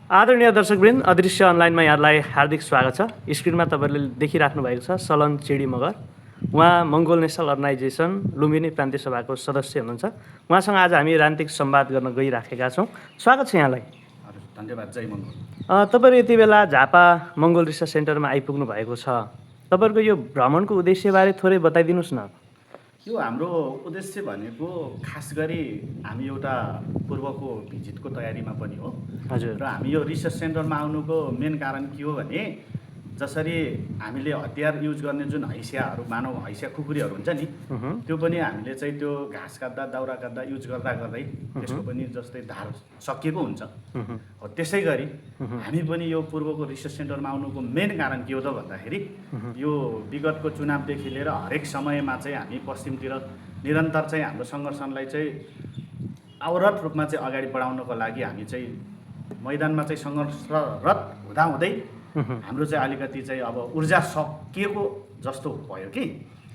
आदरणीय दर्शकवृन्द, अदृश्य अनलाइनमा यहाँलाई हार्दिक स्वागत छ। स्क्रिनमा तपाईँहरूले देखिराख्नु भएको छ सलन चेडी मगर। उहाँ मङ्गोल नेसनल अर्गनाइजेसन लुम्बिनी प्रान्तीय सभाको सदस्य हुनुहुन्छ। उहाँसँग आज हामी राजनीतिक संवाद गर्न गइराखेका छौँ। स्वागत छ यहाँलाई। धन्यवाद। जय मङ्गोल। तपाईँहरू यति बेला झापा मङ्गोल रिसर्च सेन्टरमा आइपुग्नु भएको छ। तपाईँहरूको यो भ्रमणको उद्देश्यबारे थोरै बताइदिनुहोस् न। यो हाम्रो उद्देश्य भनेको खास गरी हामी एउटा पूर्वको भिजिटको तयारीमा पनि हो। हजुर। र हामी यो रिसर्च सेन्टरमा आउनुको मेन कारण के हो भने जसरी हामीले हतियार युज गर्ने जुन हैसियाहरू मानव हैसिया खुकुरीहरू हुन्छ नि, त्यो पनि हामीले चाहिँ त्यो घाँस काट्दा दाउरा काट्दा युज गर्दा गर्दै त्यसको पनि जस्तै धार सकिएको हुन्छ। हो त्यसै गरी हामी पनि यो पूर्वको रिसर्च सेन्टरमा आउनुको मेन कारण के हो त भन्दाखेरि यो विगतको चुनावदेखि लिएर हरेक समयमा चाहिँ हामी पश्चिमतिर निरन्तर चाहिँ हाम्रो सङ्घर्षलाई चाहिँ अवरत रूपमा चाहिँ अगाडि बढाउनको लागि हामी चाहिँ मैदानमा चाहिँ सङ्घर्षरत हुँदाहुँदै हाम्रो चाहिँ अलिकति चाहिँ अब ऊर्जा सकिएको जस्तो भयो कि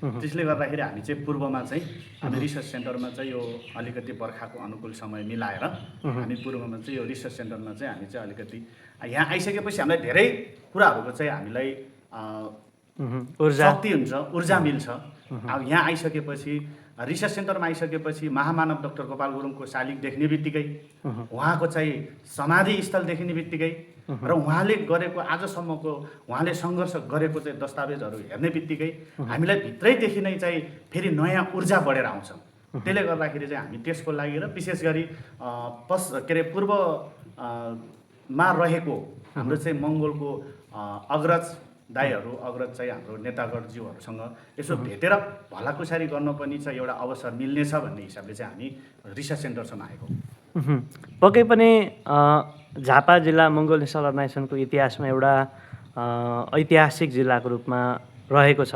त्यसले गर्दाखेरि हामी चाहिँ पूर्वमा चाहिँ हामी रिसर्च सेन्टरमा चाहिँ यो अलिकति बर्खाको अनुकूल समय मिलाएर हामी पूर्वमा चाहिँ यो रिसर्च सेन्टरमा चाहिँ हामी चाहिँ अलिकति यहाँ आइसकेपछि हामीलाई धेरै कुराहरूको चाहिँ हामीलाई शक्ति हुन्छ, ऊर्जा मिल्छ। अब यहाँ आइसकेपछि रिसर्च सेन्टरमा आइसकेपछि महामानव डाक्टर गोपाल गुरुङको शालिग देख्ने बित्तिकै, उहाँको चाहिँ समाधि स्थल देख्ने बित्तिकै र उहाँले गरेको आजसम्मको उहाँले सङ्घर्ष गरेको चाहिँ दस्तावेजहरू हेर्ने बित्तिकै हामीलाई भित्रैदेखि नै चाहिँ फेरि नयाँ ऊर्जा बढेर आउँछ। त्यसले गर्दाखेरि चाहिँ हामी त्यसको लागि र विशेष गरी पूर्वमा रहेको हाम्रो चाहिँ मङ्गोलको अग्रज दाईहरू, अग्रज चाहिँ हाम्रो नेतागणज्यूहरूसँग यसो भेटेर भलाकुसारी गर्न पनि चाहिँ एउटा अवसर मिल्नेछ भन्ने हिसाबले चाहिँ हामी रिसर्च सेन्टरसम्म आएको। पक्कै पनि झापा जिल्ला मङ्गोल नेसनल अर्गनाइजेसनको इतिहासमा एउटा ऐतिहासिक जिल्लाको रूपमा रहेको छ।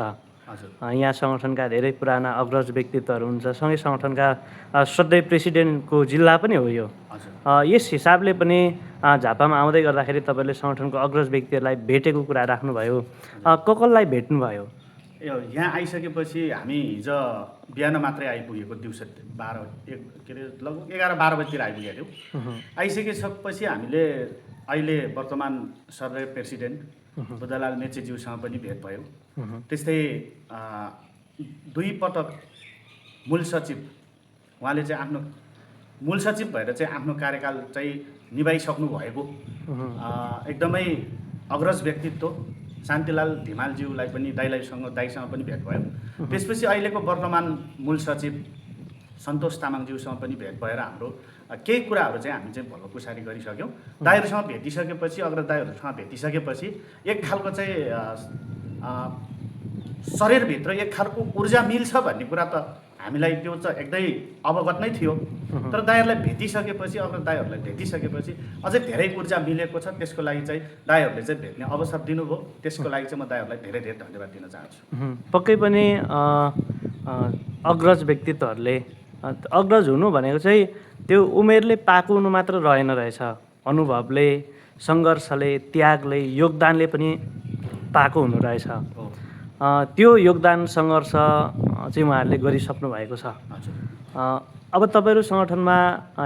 यहाँ सङ्गठनका धेरै पुराना अग्रज व्यक्तित्वहरू हुन्छ, सँगै सङ्गठनका श्रद्धेय प्रेसिडेन्टको जिल्ला पनि हो यो। यस हिसाबले पनि झापामा आउँदै गर्दाखेरि तपाईँले सङ्गठनको अग्रज व्यक्तिहरूलाई भेटेको कुरा राख्नुभयो। कसलाई भेट्नुभयो? यहाँ आइसकेपछि हामी हिजो बिहान मात्रै आइपुगेको, दिउँसो 11-12 बजीतिर आइपुगेको थियौँ। आइसकेपछि हामीले अहिले वर्तमान श्रद्धेय प्रेसिडेन्ट बुद्धलाल मेचेज्यूसँग पनि भेट भयो। त्यस्तै 2 पटक मूल सचिव, उहाँले चाहिँ आफ्नो मूल सचिव भएर चाहिँ आफ्नो कार्यकाल चाहिँ निभाइसक्नु भएको एकदमै अग्रज व्यक्तित्व शान्तिलाल धिमालज्यूलाई पनि दाइसँग पनि भेट भयो। त्यसपछि अहिलेको वर्तमान मूल सचिव सन्तोष तामाङज्यूसँग पनि भेट भएर हाम्रो केही कुराहरू चाहिँ हामी चाहिँ भलाकुसारी गरिसक्यौँ। दाइहरूसँग भेटिसकेपछि, अग्रज दाइहरूसँग भेटिसकेपछि एक खालको चाहिँ शरीरभित्र एक खालको ऊर्जा मिल्छ भन्ने कुरा त हामीलाई त्यो चाहिँ एकदमै अवगत नै थियो। तर दाइहरूलाई भेटिसकेपछि, अग्रज दाइहरूलाई भेटिसकेपछि अझै धेरै ऊर्जा मिलेको छ। त्यसको लागि चाहिँ दाइहरूले चाहिँ भेट्ने अवसर दिनुभयो। त्यसको लागि चाहिँ म दाइहरूलाई धेरै धेरै धन्यवाद दिन चाहन्छु। पक्कै पनि अग्रज व्यक्तित्वहरूले अग्रज हुनु भनेको चाहिँ त्यो उमेरले पाएको हुनु मात्र रहेन रहेछ, अनुभवले, सङ्घर्षले, त्यागले, योगदानले पनि पाएको हुनु रहेछ। त्यो योगदान सङ्घर्ष चाहिँ उहाँहरूले गरिसक्नु भएको छ। अब तपाईँहरू सङ्गठनमा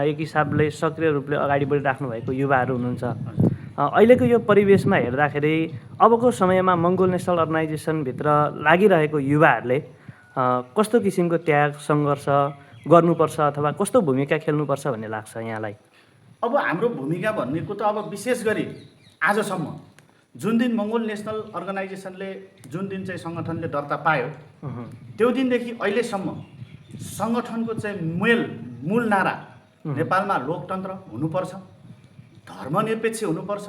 एक हिसाबले सक्रिय रूपले अगाडि बढिराख्नु भएको युवाहरू हुनुहुन्छ। अहिलेको यो परिवेशमा हेर्दाखेरि अबको समयमा मङ्गोल नेसनल अर्गनाइजेसनभित्र लागिरहेको युवाहरूले कस्तो किसिमको त्याग सङ्घर्ष गर्नुपर्छ अथवा कस्तो भूमिका खेल्नुपर्छ भन्ने लाग्छ यहाँलाई? अब हाम्रो भूमिका भन्नेको त अब विशेष गरी आजसम्म जुन दिन मङ्गोल नेसनल अर्गनाइजेसनले जुन दिन चाहिँ सङ्गठनले दर्ता पायो त्यो दिनदेखि अहिलेसम्म सङ्गठनको चाहिँ मूल नारा नेपालमा लोकतन्त्र हुनुपर्छ, धर्मनिरपेक्ष हुनुपर्छ,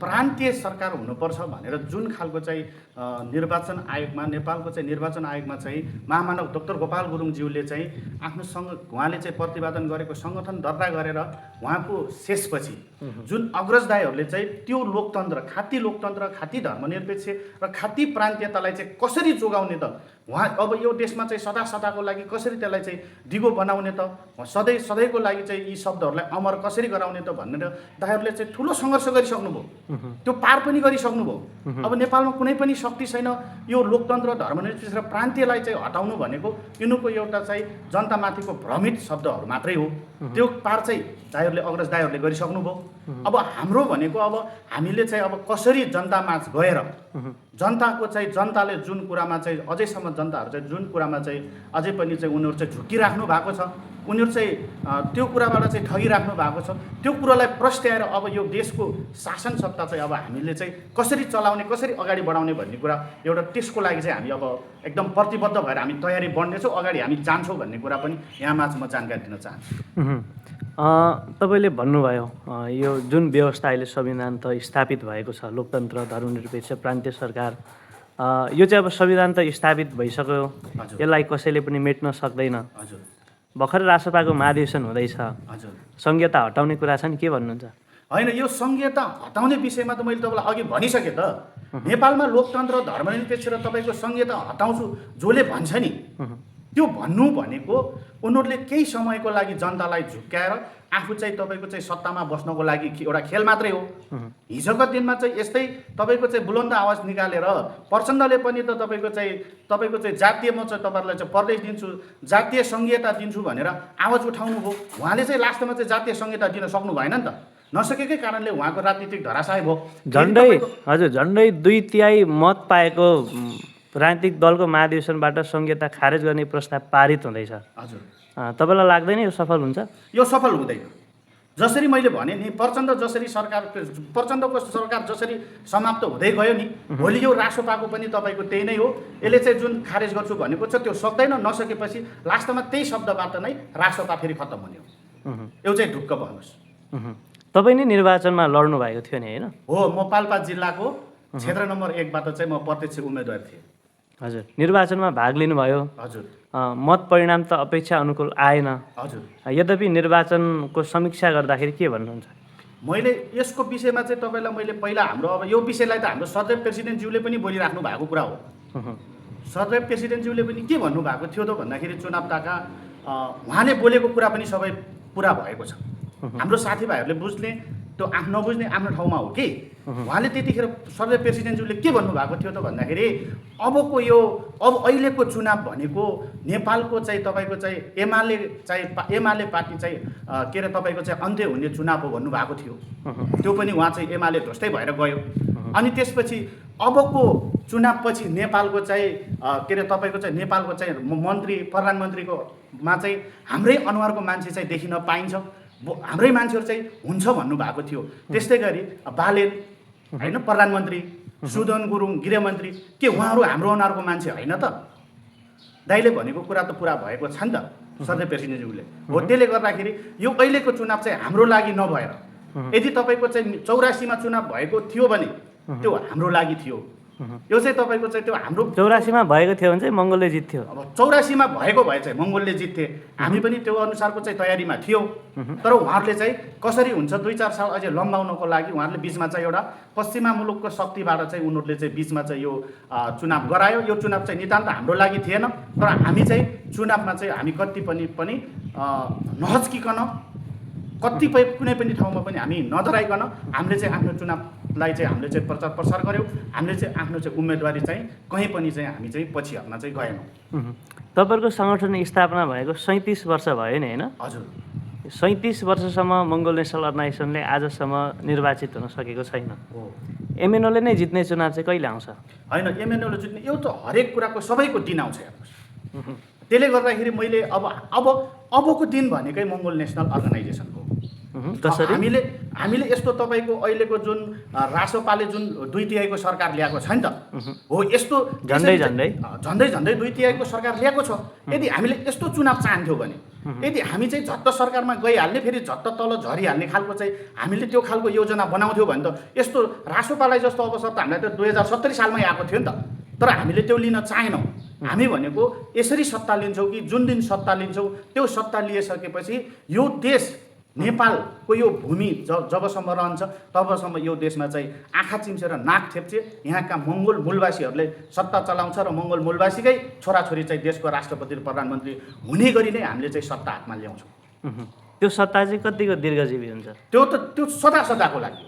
प्रान्तीय सरकार हुनुपर्छ भनेर जुन खालको चाहिँ निर्वाचन आयोगमा, नेपालको चाहिँ निर्वाचन आयोगमा चाहिँ महामानव डाक्टर गोपाल गुरुङज्यूले चाहिँ आफ्नो उहाँले चाहिँ प्रतिपादन गरेको सङ्गठन दर्ता गरेर उहाँको शेषपछि जुन अग्रज दाइहरूले चाहिँ त्यो लोकतन्त्र, खाती धर्मनिरपेक्ष र खाती प्रान्तीयतालाई चाहिँ कसरी जोगाउने त, उहाँ अब यो देशमा चाहिँ सदाको लागि कसरी त्यसलाई चाहिँ दिगो बनाउने त, सधैँको लागि चाहिँ यी शब्दहरूलाई अमर कसरी गराउने त भनेर दाइहरूले चाहिँ ठुलो सङ्घर्ष गरिसक्नुभयो। त्यो पार पनि गरिसक्नुभयो। अब नेपालमा कुनै पनि शक्ति छैन यो लोकतन्त्र धर्मनिरपेक्ष र प्रान्तीयलाई चाहिँ हटाउनु भनेको यिनीहरूको एउटा चाहिँ जनतामाथिको भ्रमित शब्दहरू मात्रै हो। त्यो पार चाहिँ दाइहरूले अग्रज दाइहरूले गरिसक्नुभयो। अब हाम्रो भनेको अब हामीले चाहिँ अब कसरी जनतामाझ गएर जनताको चाहिँ जनताले जुन कुरामा चाहिँ अझैसम्म जनताहरू चाहिँ जुन कुरामा चाहिँ अझै पनि चाहिँ उनीहरू चाहिँ झुकिराख्नु भएको छ, उनीहरू चाहिँ त्यो कुराबाट चाहिँ ठगिराख्नु भएको छ, त्यो कुरालाई प्रस्ट्याएर अब यो देशको शासन सत्ता चाहिँ अब हामीले चाहिँ कसरी चलाउने, कसरी अगाडि बढाउने भन्ने कुरा एउटा त्यसको लागि चाहिँ हामी अब एकदम प्रतिबद्ध भएर हामी तयारी बढ्नेछौँ, अगाडि हामी जान्छौँ भन्ने कुरा पनि यहाँमा म जानकारी दिन चाहन्छु। तपाईँले भन्नुभयो यो जुन व्यवस्था अहिले संविधान त स्थापित भएको छ, लोकतन्त्र धर्मनिरपेक्ष प्रान्तीय सरकार, यो चाहिँ अब संविधान त स्थापित भइसक्यो, यसलाई कसैले पनि मेट्न सक्दैन। भर्खर रासपाको महाधिवेशन हुँदैछ, संघीयता हटाउने कुरा छ नि, के भन्नुहुन्छ? होइन, यो संघीयता हटाउने विषयमा त मैले तपाईँलाई अघि भनिसकेँ त। नेपालमा लोकतन्त्र धर्मनिरपेक्ष र तपाईँको संघीयता हटाउँछु जसले भन्छ नि, त्यो भन्नु भनेको उनीहरूले केही समयको लागि जनतालाई झुक्क्याएर आफू चाहिँ तपाईँको चाहिँ सत्तामा बस्नको लागि एउटा खेल मात्रै हो। हिजोको दिनमा चाहिँ यस्तै तपाईँको चाहिँ बुलन्द आवाज निकालेर प्रचण्डले पनि त तपाईँको चाहिँ जातीय म चाहिँ तपाईँहरूलाई चाहिँ प्रदेश दिन्छु, जातीय संघीयता दिन्छु भनेर आवाज उठाउनु भयो। उहाँले चाहिँ लास्टमा चाहिँ जातीय संघीयता दिन सक्नु भएन नि त। नसकेकै कारणले उहाँको राजनीतिक धराशाय भयो। झन्डै 2/3 मत पाएको राजनीतिक दलको महाधिवेशनबाट संघीयता खारेज गर्ने प्रस्ताव पारित हुँदैछ। हजुर, तपाईँलाई लाग्दैन यो सफल हुन्छ? यो सफल हुँदैन। जसरी मैले भने नि, प्रचण्डको सरकार जसरी समाप्त हुँदै गयो नि, भोलि यो रासोपाको पनि तपाईँको त्यही नै हो। यसले चाहिँ जुन खारेज गर्छु भनेको छ त्यो सक्दैन। नसकेपछि लास्टमा त्यही शब्दबाट नै रासोपा फेरि खत्तम हुने हो। यो चाहिँ ढुक्क भन्नुहोस्। तपाईँ नै निर्वाचनमा लड्नु भएको थियो नि, होइन? हो, म पाल्पा जिल्लाको क्षेत्र नम्बर 1बाट चाहिँ म प्रत्यक्ष उम्मेदवार थिएँ। हजुर, निर्वाचनमा भाग लिनुभयो। हजुर, मत परिणाम त अपेक्षा अनुकूल आएन। हजुर, यद्यपि निर्वाचनको समीक्षा गर्दाखेरि के भन्नुहुन्छ? मैले यसको विषयमा चाहिँ तपाईँलाई मैले पहिला हाम्रो अब यो विषयलाई त हाम्रो सदैव प्रेसिडेन्टज्यूले पनि बोलिराख्नु भएको कुरा हो। सदैव प्रेसिडेन्टज्यूले पनि के भन्नुभएको थियो त भन्दाखेरि चुनावताका उहाँले बोलेको कुरा पनि सबै पुरा भएको छ। हाम्रो साथीभाइहरूले बुझ्ने त्यो नबुझ्ने आफ्नो ठाउँमा हो कि। उहाँले त्यतिखेर सदैव प्रेसिडेन्टज्यूले के भन्नुभएको थियो त भन्दाखेरि अबको यो अब अहिलेको चुनाव भनेको नेपालको चाहिँ तपाईँको चाहिँ एमाले पार्टी चाहिँ के अरे तपाईँको चाहिँ अन्त्य हुने चुनाव हो भन्नुभएको थियो। त्यो पनि उहाँ चाहिँ एमाले ध्वस्तै भएर गयो। अनि त्यसपछि अबको चुनावपछि नेपालको चाहिँ के अरे तपाईँको चाहिँ नेपालको चाहिँ मन्त्री प्रधानमन्त्रीकोमा चाहिँ हाम्रै अनुहारको मान्छे चाहिँ देखिन पाइन्छ, हाम्रै मान्छेहरू चाहिँ हुन्छ भन्नुभएको थियो। त्यस्तै गरी बालेन होइन प्रधानमन्त्री, सुदन गुरुङ गृहमन्त्री, के उहाँहरू हाम्रो अनुहारको मान्छे होइन त? दाइले भनेको कुरा त पुरा भएको छ नि त सधैँ प्रेसिडेन्टज्यूले। हो, त्यसले गर्दाखेरि यो अहिलेको चुनाव चाहिँ हाम्रो लागि नभएर यदि तपाईँको चाहिँ 84मा चुनाव भएको थियो भने त्यो हाम्रो लागि थियो। यो चाहिँ तपाईँको चाहिँ त्यो हाम्रो 84मा भएको थियो भने चाहिँ मङ्गोलले जित्थ्यो। अब 84मा भएको भए चाहिँ मङ्गोलले जित्थे, हामी पनि त्यो अनुसारको चाहिँ तयारीमा थियौँ। तर उहाँहरूले चाहिँ कसरी हुन्छ 2-4 साल अझै लम्बाउनको लागि उहाँहरूले बिचमा चाहिँ एउटा पश्चिमा मुलुकको शक्तिबाट चाहिँ उनीहरूले चाहिँ बिचमा चाहिँ यो चुनाव गरायो। यो चुनाव चाहिँ नितान्त हाम्रो लागि थिएन। तर हामी चाहिँ चुनावमा चाहिँ हामी कति पनि नहच्किकन कतिपय कुनै पनि ठाउँमा पनि हामी नडराइकन हामीले चाहिँ आफ्नो चुनावलाई चाहिँ हामीले चाहिँ प्रचार प्रसार गऱ्यौँ। हामीले चाहिँ आफ्नो चाहिँ उम्मेदवारी चाहिँ कहीँ पनि चाहिँ हामी चाहिँ पछि हट्न चाहिँ गएनौँ। तपाईँहरूको सङ्गठन स्थापना भएको 37 वर्ष भयो नि, होइन? हजुर, 37 वर्षसम्म मङ्गोल नेसनल अर्गनाइजेसनले आजसम्म निर्वाचित हुन सकेको छैन। हो, एमएनओले नै जित्ने चुनाव चाहिँ कहिले आउँछ? होइन, एमएनओले जित्ने यो त हरेक कुराको सबैको दिन आउँछ हेर्नुहोस्। त्यसले गर्दाखेरि मैले अबको दिन भनेकै मङ्गोल नेसनल अर्गनाइजेसनको हामीले यस्तो तपाईँको अहिलेको जुन रासोपाले जुन 2/3 सरकार ल्याएको छ नि त, हो यस्तो झन्डै 2/3 सरकार ल्याएको छ। यदि हामीले यस्तो चुनाव चाहन्थ्यौँ भने, यदि हामी चाहिँ झट्ट सरकारमा गइहाल्ने फेरि झट्ट तल झरिहाल्ने खालको चाहिँ हामीले त्यो खालको योजना बनाउँथ्यौँ भने त यस्तो रासोपालाई जस्तो अवसर त हामीलाई त 2070 सालमै आएको थियो नि त। तर हामीले त्यो लिन चाहेनौँ। हामी भनेको यसरी सत्ता लिन्छौँ कि जुन दिन सत्ता लिन्छौँ त्यो सत्ता लिइसकेपछि यो देश नेपालको यो भूमि जबसम्म रहन्छ तबसम्म यो देशमा चाहिँ आँखा चिम्सेर नाक थेप्चे यहाँका मङ्गोल मूलवासीहरूले सत्ता चलाउँछ र मङ्गोल मूलवासीकै छोराछोरी चाहिँ देशको राष्ट्रपति र प्रधानमन्त्री हुने गरी नै हामीले चाहिँ सत्ता हातमा ल्याउँछौँ। त्यो सत्ता चाहिँ कतिको दीर्घजीवी हुन्छ? त्यो सदा सदाको लागि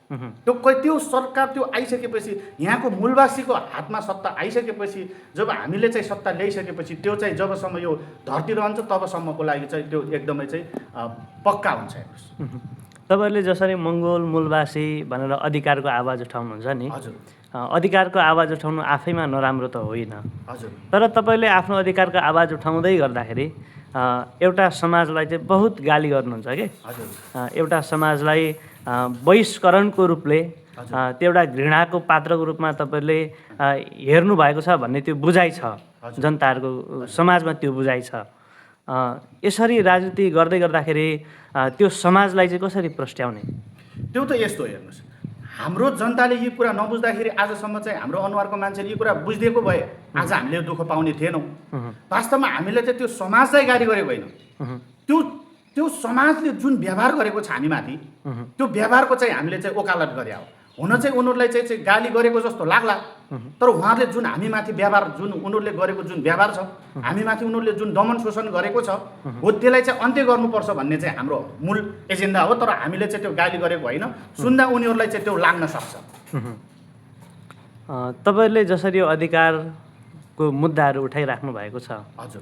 त्यो सरकार त्यो आइसकेपछि यहाँको मूलवासीको हातमा सत्ता आइसकेपछि जब हामीले चाहिँ सत्ता ल्याइसकेपछि त्यो चाहिँ जबसम्म यो धरती रहन्छ तबसम्मको लागि चाहिँ त्यो एकदमै चाहिँ पक्का हुन्छ हेर्नुहोस्। तपाईँहरूले जसरी मङ्गोल मूलवासी भनेर अधिकारको आवाज उठाउनुहुन्छ नि, हजुर अधिकारको आवाज उठाउनु आफैमा नराम्रो त होइन, हजुर तर तपाईँले आफ्नो अधिकारको आवाज उठाउँदै गर्दाखेरि एउटा समाजलाई चाहिँ बहुत गाली गर्नुहुन्छ कि, हजुर एउटा समाजलाई बहिष्करणको रूपले त्यो एउटा घृणाको पात्रको रूपमा तपाईँले हेर्नु भएको छ भन्ने त्यो बुझाइ छ, जनताहरूको समाजमा त्यो बुझाइ छ। यसरी राजनीति गर्दै गर्दाखेरि त्यो समाजलाई चाहिँ कसरी प्रस्ट्याउने? त्यो त यस्तो हेर्नुहोस्, हाम्रो जनताले यी कुरा नबुझ्दाखेरि आजसम्म चाहिँ हाम्रो अनुहारको मान्छेले यी कुरा बुझिदिएको भए आज हामीले दुःख पाउने थिएनौँ। वास्तवमा हामीले चाहिँ त्यो समाजलाई गाली गरेको होइन, त्यो समाजले जुन व्यवहार गरेको छ हामीमाथि त्यो व्यवहारको चाहिँ हामीले चाहिँ वकालत गरे हो। हुन चाहिँ उनीहरूलाई चाहिँ गाली गरेको जस्तो लाग्ला, तर उहाँहरूले जुन हामीमाथि व्यवहार जुन उनीहरूले गरेको जुन व्यवहार छ, हामीमाथि उनीहरूले जुन दमन शोषण गरेको छ हो त्यसलाई चाहिँ अन्त्य गर्नुपर्छ भन्ने चाहिँ हाम्रो मूल एजेन्डा हो। तर हामीले चाहिँ त्यो गाली गरेको होइन, सुन्दा उनीहरूलाई चाहिँ त्यो लाग्न सक्छ। तपाईँहरूले जसरी यो अधिकारको मुद्दाहरू उठाइराख्नु भएको छ, हजुर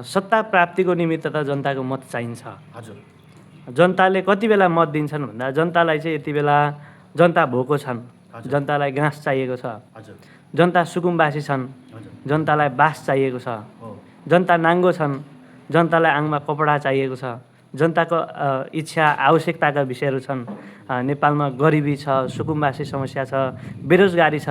सत्ता प्राप्तिको निमित्त त जनताको मत चाहिन्छ। हजुर जनताले कति बेला मत दिन्छन् भन्दा जनतालाई चाहिँ यति बेला जनता भोको छन्, जनतालाई घाँस चाहिएको छ, हजुर जनता सुकुम्बासी छन्, हजुर जनतालाई बास चाहिएको छ, हो जनता नाङ्गो छन्, जनतालाई आङमा कपडा चाहिएको छ, जनताको इच्छा आवश्यकताका विषयहरू छन्। नेपालमा गरिबी छ, सुकुम्बासी समस्या छ, बेरोजगारी छ,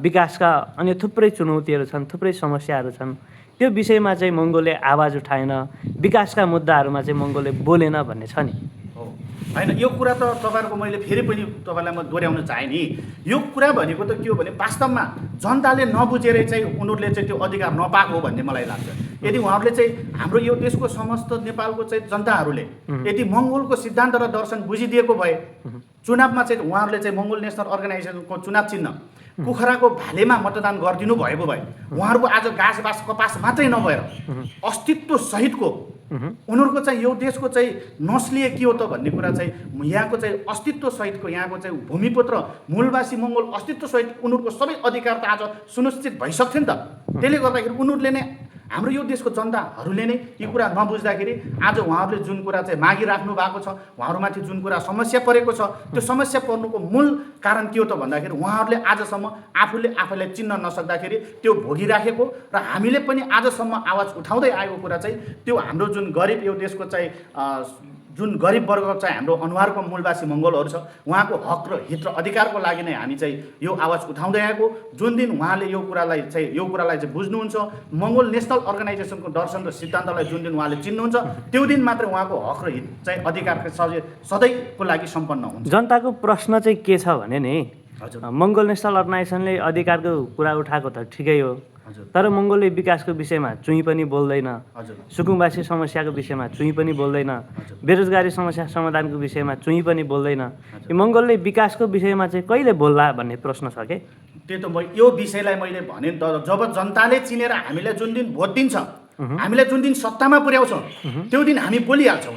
विकासका अन्य थुप्रै चुनौतीहरू छन्, थुप्रै समस्याहरू छन्। त्यो विषयमा चाहिँ मङ्गोलले आवाज उठाएन, विकासका मुद्दाहरूमा चाहिँ मङ्गोलले बोलेन भन्ने छ नि। हो होइन, यो कुरा त तपाईँहरूको मैले फेरि पनि तपाईँलाई म दोहोऱ्याउन चाहेँ नि। यो कुरा भनेको त के हो भने वास्तवमा जनताले नबुझेरै चाहिँ उनीहरूले चाहिँ त्यो अधिकार नपाएको हो भन्ने मलाई लाग्छ। यदि उहाँहरूले चाहिँ हाम्रो यो देशको समस्त नेपालको चाहिँ जनताहरूले यदि मङ्गोलको सिद्धान्त र दर्शन बुझिदिएको भए चुनावमा चाहिँ उहाँहरूले चाहिँ मङ्गोल नेसनल अर्गनाइजेसनको चुनाव चिन्ह कुखुराको भालेमा मतदान गरिदिनु भएको भए उहाँहरूको आज घाँस बास कपास मात्रै नभएर अस्तित्व सहितको उनीहरूको चाहिँ यो देशको चाहिँ नस्लिए के हो त भन्ने कुरा चाहिँ यहाँको चाहिँ अस्तित्व सहितको यहाँको चाहिँ भूमिपुत्र मूलवासी मङ्गोल अस्तित्व सहित उनीहरूको सबै अधिकार त आज सुनिश्चित भइसक्थ्यो नि त। त्यसले गर्दाखेरि उनीहरूले नै हाम्रो यो देशको जनताहरूले नै यी कुरा नबुझ्दाखेरि आज उहाँहरूले जुन कुरा चाहिँ मागिराख्नु भएको छ, उहाँहरूमाथि जुन कुरा समस्या परेको छ, त्यो समस्या पर्नुको मूल कारण के हो त भन्दाखेरि उहाँहरूले आजसम्म आफूले आफैलाई चिन्न नसक्दाखेरि त्यो भोगिराखेको र हामीले पनि आजसम्म आवाज उठाउँदै आएको कुरा चाहिँ त्यो हाम्रो जुन गरिब यो देशको चाहिँ जुन गरिब वर्ग चाहिँ हाम्रो अनुहारको मूलवासी मङ्गोलहरू छ उहाँको हक र हित र अधिकारको लागि नै हामी चाहिँ यो आवाज उठाउँदै आएको। जुन दिन उहाँले यो कुरालाई चाहिँ बुझ्नुहुन्छ, मङ्गोल नेसनल अर्गनाइजेसनको दर्शन र सिद्धान्तलाई जुन दिन उहाँले चिन्नुहुन्छ त्यो दिन मात्रै उहाँको हक र हित चाहिँ अधिकारको सधैँको लागि सम्पन्न हुन्छ। जनताको प्रश्न चाहिँ के छ भने नि, हजुर मङ्गोल नेसनल अर्गनाइजेसनले अधिकारको कुरा उठाएको त ठिकै हो, तर मङ्गोलले विकासको विषयमा चुइँ पनि बोल्दैन, सुकुम्बासी समस्याको विषयमा चुइँ पनि बोल्दैन, बेरोजगारी समस्या समाधानको विषयमा चुइँ पनि बोल्दैन। यो मङ्गोलले विकासको विषयमा चाहिँ कहिले बोल्ला भन्ने प्रश्न छ के? त्यो त यो विषयलाई मैले भने नि त, जब जनताले चिनेर हामीलाई जुन दिन भोट दिन्छ, हामीलाई जुन दिन सत्तामा पुर्याउँछ त्यो दिन हामी बोलिहाल्छौँ।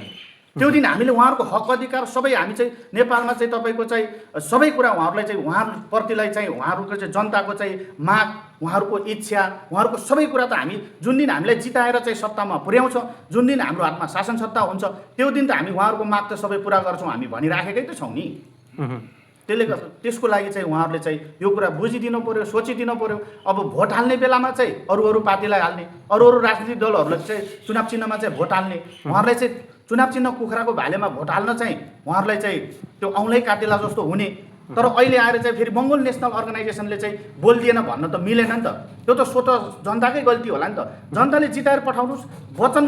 त्यो दिन हामीले उहाँहरूको हक अधिकार सबै हामी चाहिँ नेपालमा चाहिँ तपाईँको चाहिँ सबै कुरा उहाँहरूलाई चाहिँ उहाँप्रतिलाई चाहिँ उहाँहरूको चाहिँ जनताको चाहिँ माग, उहाँहरूको इच्छा, उहाँहरूको सबै कुरा त हामी जुन दिन हामीलाई जिताएर चाहिँ सत्तामा पुर्याउँछ, जुन दिन हाम्रो हातमा शासन सत्ता हुन्छ त्यो दिन त हामी उहाँहरूको माग त सबै पुरा गर्छौँ हामी भनिराखेकै त छौँ नि। त्यसले गर्दा त्यसको लागि चाहिँ उहाँहरूले चाहिँ यो कुरा बुझिदिनु पऱ्यो, सोचिदिनु पऱ्यो। अब भोट हाल्ने बेलामा चाहिँ अरू पार्टीलाई हाल्ने, अरू राजनीतिक दलहरूलाई चाहिँ चुनाव चिन्हमा चाहिँ भोट हाल्ने, उहाँहरूलाई चाहिँ चुनाव चिन्ह कुखुराको भालेमा भोट हाल्न चाहिँ उहाँहरूलाई चाहिँ त्यो औँलै काटेला जस्तो हुने। तर अहिले आएर चाहिँ फेरि मङ्गोल नेसनल अर्गनाइजेसनले चाहिँ बोलिदिएन भन्न त मिलेन नि त, त्यो त स्वतः जनताकै गल्ती होला नि त। जनताले जिताएर पठाउनुहोस् वचन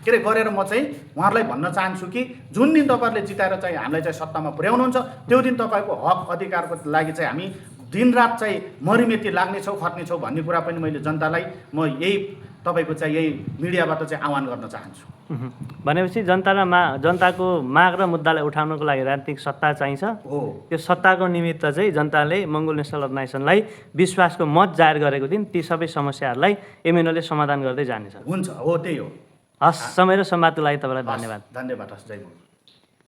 गरेर म चाहिँ उहाँहरूलाई भन्न चाहन्छु कि जुन दिन तपाईँहरूले जिताएर चाहिँ हामीलाई चाहिँ सत्तामा पुर्याउनुहुन्छ त्यो दिन तपाईँको हक अधिकारको लागि चाहिँ हामी दिनरात चाहिँ मरिमेती लाग्नेछौँ, खट्नेछौँ भन्ने कुरा पनि मैले जनतालाई म यही तपाईँको चाहिँ यही मिडियाबाट चाहिँ आह्वान गर्न चाहन्छु। भनेपछि जनताको माग र मुद्दालाई उठाउनको लागि राजनीतिक सत्ता चाहिन्छ। हो, त्यो सत्ताको निमित्त चाहिँ जनताले मङ्गोल नेसनल अर्गनाइजेसनलाई विश्वासको मत जाहेर गरेको दिन ती सबै समस्याहरूलाई एमएनओले समाधान गर्दै जानेछ। हुन्छ, हो त्यही हो। हस्, समय र संवादको लागि तपाईँलाई धन्यवाद। धन्यवाद, हस्, जय मङ्गल।